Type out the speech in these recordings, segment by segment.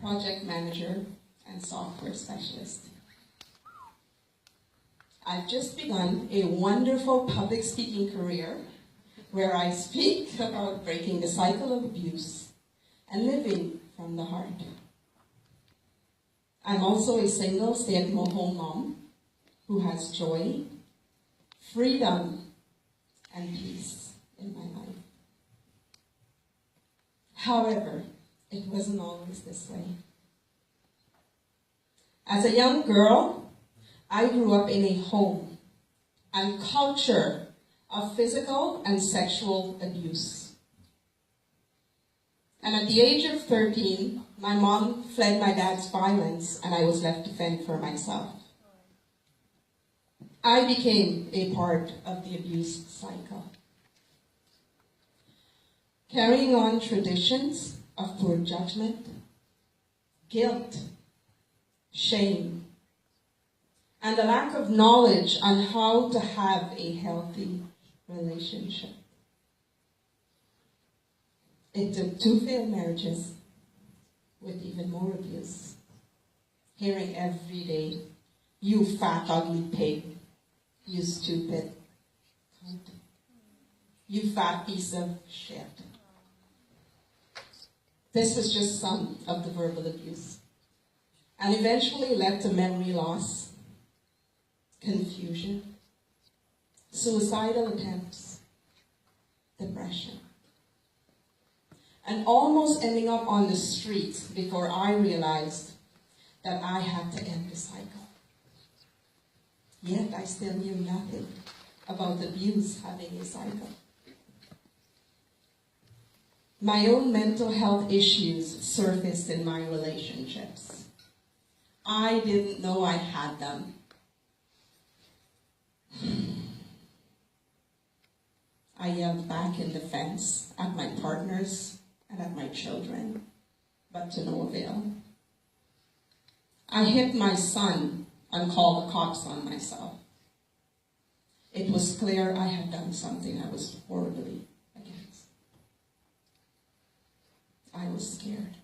project manager, and software specialist. I've just begun a wonderful public speaking career where I speak about breaking the cycle of abuse and living from the heart. I'm also a single stay-at-home mom who has joy, freedom, and peace in my life. However, it wasn't always this way. As a young girl, I grew up in a home and culture of physical and sexual abuse. And at the age of 13, my mom fled my dad's violence and I was left to fend for myself. I became a part of the abuse cycle, carrying on traditions of poor judgment, guilt, shame, and a lack of knowledge on how to have a healthy relationship. It took 2 failed marriages with even more abuse. Hearing every day, "You fat, ugly pig. You stupid cunt. You fat piece of shit." This was just some of the verbal abuse, and eventually led to memory loss, confusion, suicidal attempts, depression, and almost ending up on the street before I realized that I had to end the cycle. Yet I still knew nothing about abuse having a cycle. My own mental health issues surfaced in my relationships. I didn't know I had them. I yelled back in defense at my partners and at my children, but to no avail. I hit my son and called the cops on myself. It was clear I had done something I was horribly against. I was scared.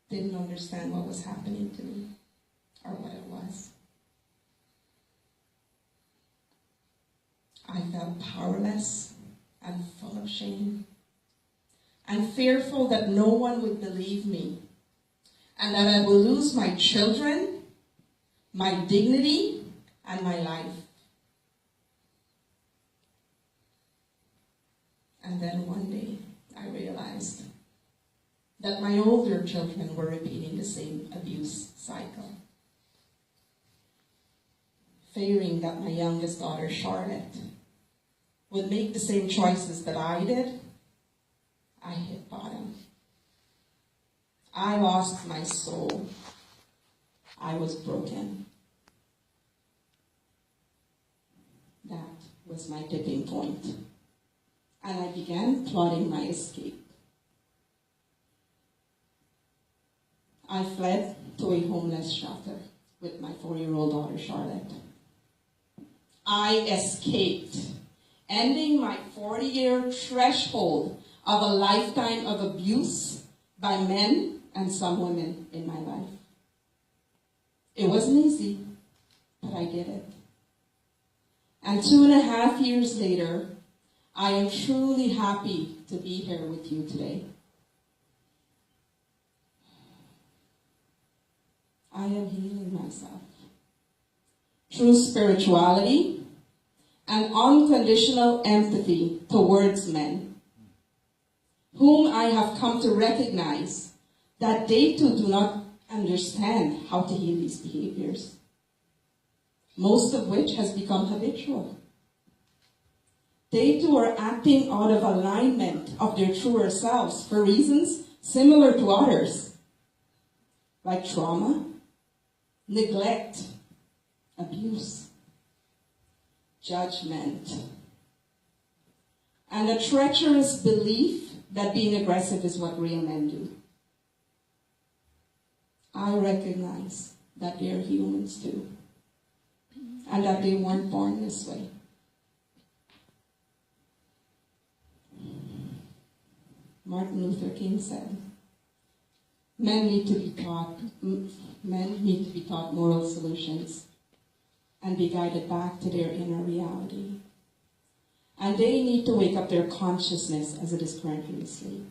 Didn't understand what was happening to me or what it was. I felt powerless and full of shame and fearful that no one would believe me and that I will lose my children, my dignity, and my life. And then one day I realized that my older children were repeating the same abuse cycle. Fearing that my youngest daughter, Charlotte, would make the same choices that I did, I hit bottom. I lost my soul. I was broken. That was my tipping point. And I began plotting my escape. I fled to a homeless shelter with my 4-year-old daughter, Charlotte. I escaped, ending my 40-year threshold of a lifetime of abuse by men and some women in my life. It wasn't easy, but I did it. And 2.5 years later, I am truly happy to be here with you today. I am healing myself through spirituality and unconditional empathy towards men, whom I have come to recognize that they too do not understand how to heal these behaviors, most of which has become habitual. They too are acting out of alignment of their truer selves for reasons similar to others, like trauma, neglect, abuse, judgment, and a treacherous belief that being aggressive is what real men do. I recognize that they are humans too, and that they weren't born this way. Martin Luther King said, men need to be taught moral solutions and be guided back to their inner reality. And they need to wake up their consciousness as it is currently asleep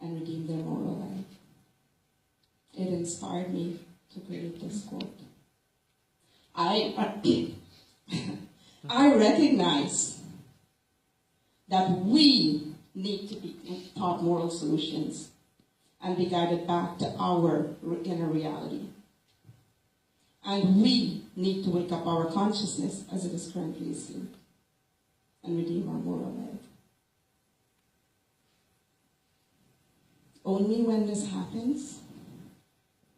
and redeem their moral life. It inspired me to create this quote. I recognize that we need to be taught moral solutions and be guided back to our inner reality. And we need to wake up our consciousness as it is currently asleep and redeem our moral life. Only when this happens,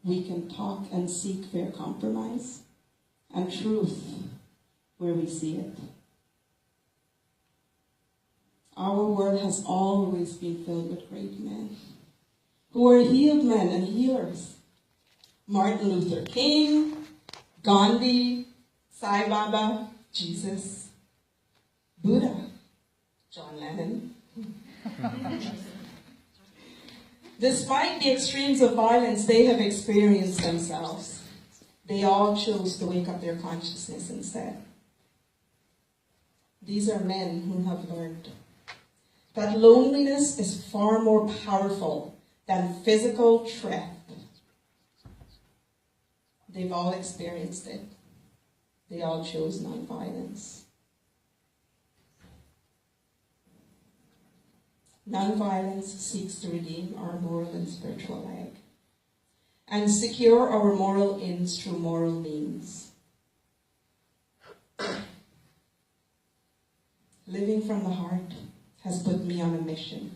we can talk and seek fair compromise and truth where we see it. Our world has always been filled with great men who are healed men and healers. Martin Luther King, Gandhi, Sai Baba, Jesus, Buddha, John Lennon. Despite the extremes of violence they have experienced themselves, they all chose to wake up their consciousness instead. These are men who have learned that loneliness is far more powerful than physical threat. They've all experienced it. They all chose nonviolence. Nonviolence seeks to redeem our moral and spiritual life and secure our moral ends through moral means. Living from the heart has put me on a mission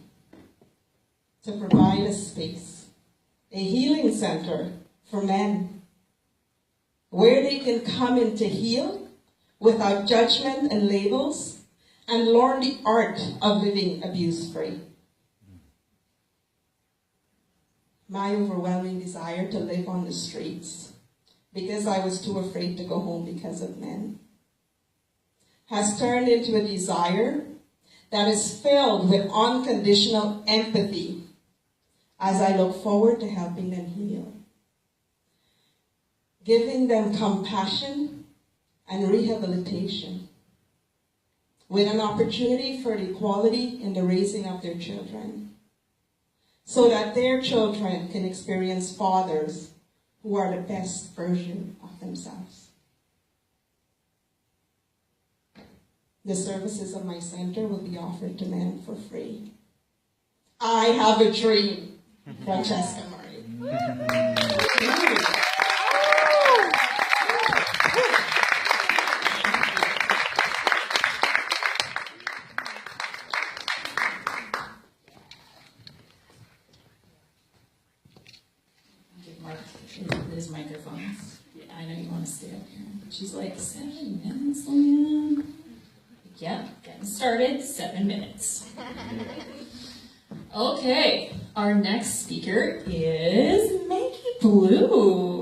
to provide a space, a healing center for men, where they can come in to heal without judgment and labels and learn the art of living abuse-free. My overwhelming desire to live on the streets because I was too afraid to go home because of men has turned into a desire that is filled with unconditional empathy as I look forward to helping them heal, giving them compassion and rehabilitation, with an opportunity for equality in the raising of their children, so that their children can experience fathers who are the best version of themselves. The services of my center will be offered to men for free. I have a dream. Francesca Murray. There's microphones. Yeah, I know you want to stay up here. She's like, 7 minutes, Leanne? Yep, getting started, 7 minutes. Okay, our next speaker is Maggie Blue.